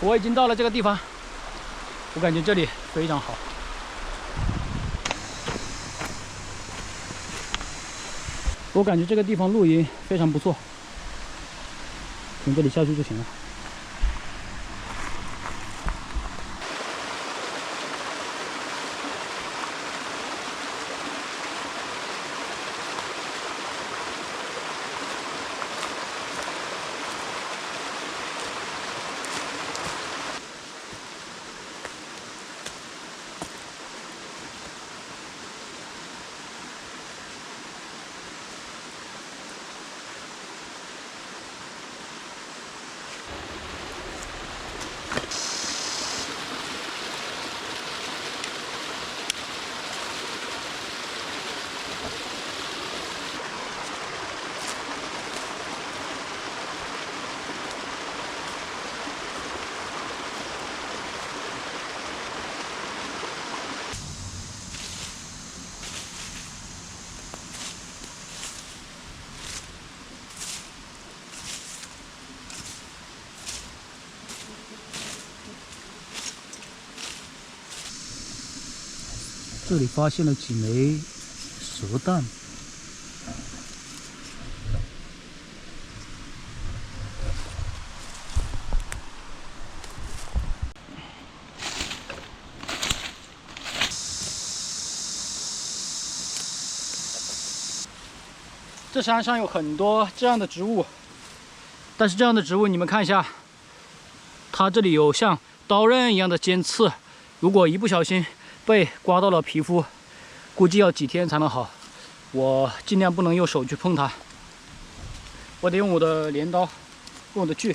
我已经到了这个地方，我感觉这里非常好。我感觉这个地方露营非常不错，从这里下去就行了。这里发现了几枚蛇蛋，这山上有很多这样的植物，但是这样的植物你们看一下，它这里有像刀刃一样的尖刺，如果一不小心被刮到了皮肤，估计要几天才能好。我尽量不能用手去碰它，我得用我的镰刀，用我的锯。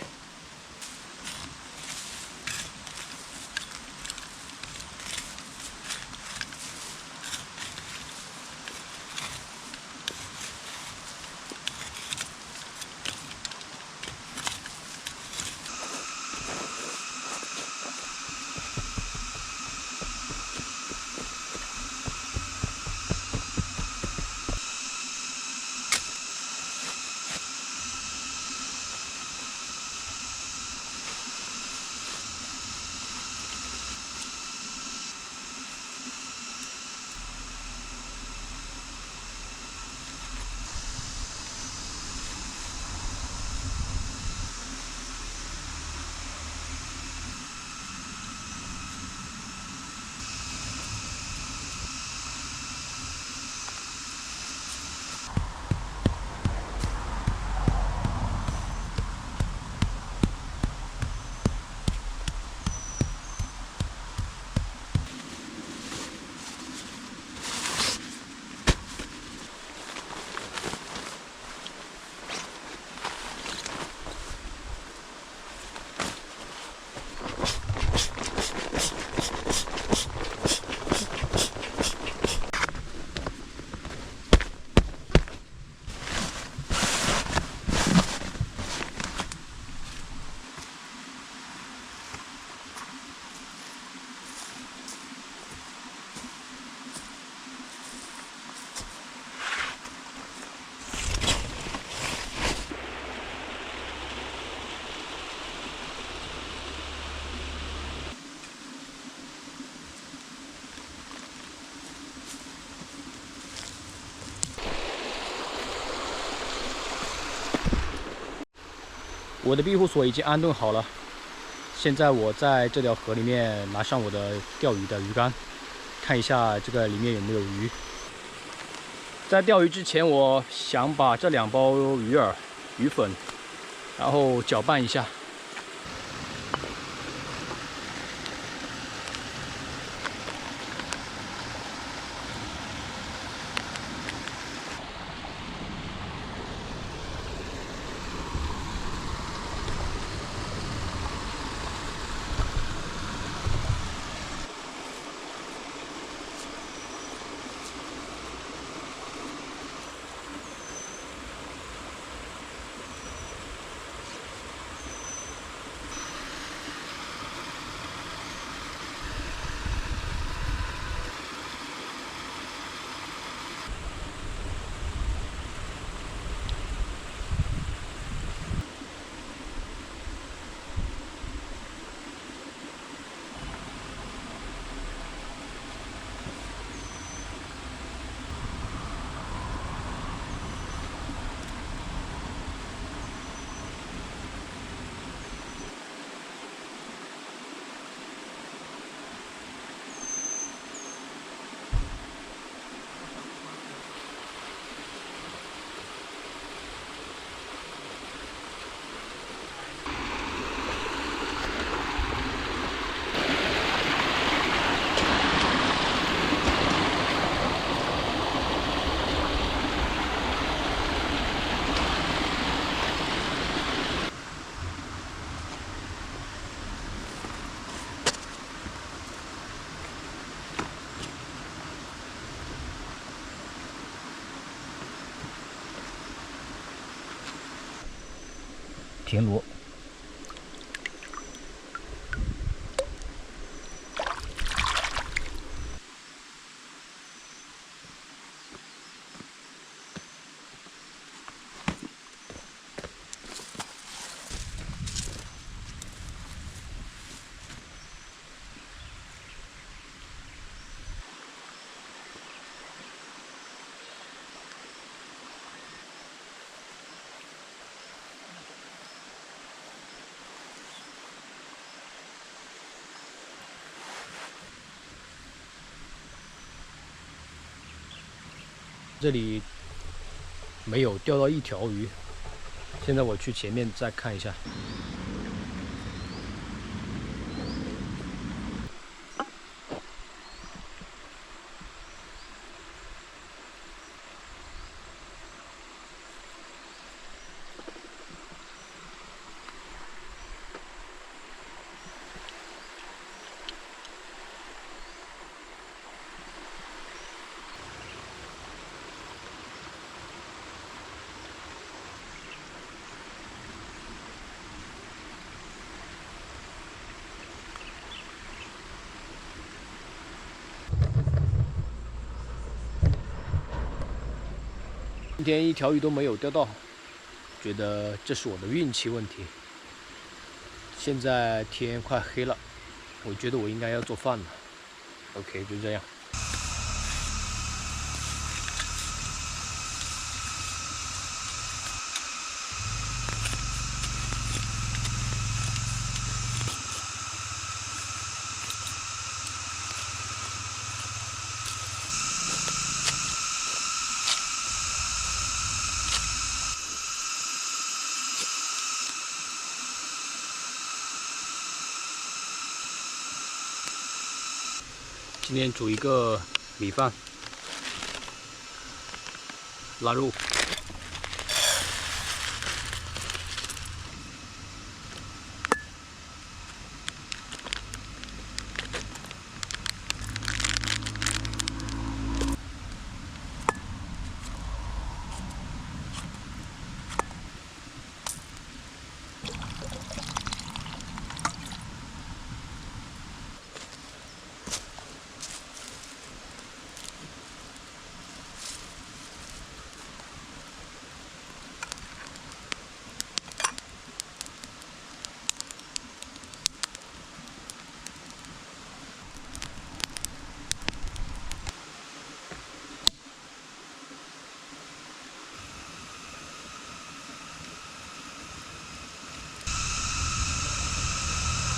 我的庇护所已经安顿好了，现在我在这条河里面拿上我的钓鱼的鱼竿，看一下这个里面有没有鱼。在钓鱼之前，我想把这2包鱼饵、鱼粉，然后搅拌一下。田螺。这里没有钓到一条鱼，现在我去前面再看一下。今天一条鱼都没有钓到，觉得这是我的运气问题。现在天快黑了，我觉得我应该要做饭了。OK， 就这样。今天煮一个米饭、腊肉。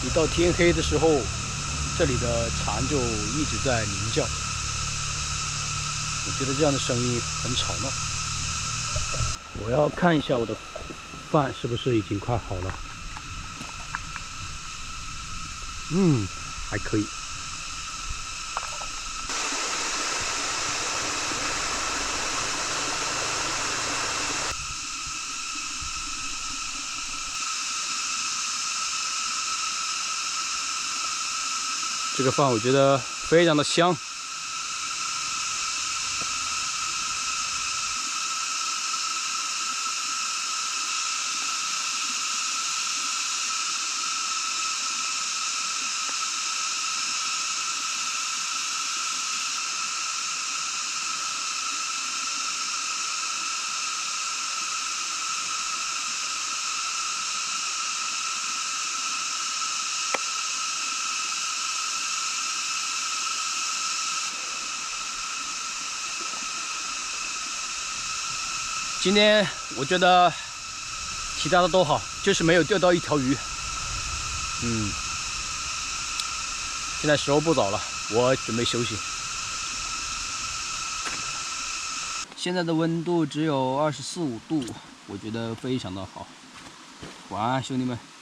一到天黑的时候，这里的蝉就一直在鸣叫，我觉得这样的声音很吵闹。我要看一下我的饭是不是已经快好了。还可以。这个饭我觉得非常的香。今天我觉得其他的都好，就是没有钓到一条鱼。现在时候不早了，我准备休息。现在的温度只有24、25度，我觉得非常的好。晚安，兄弟们。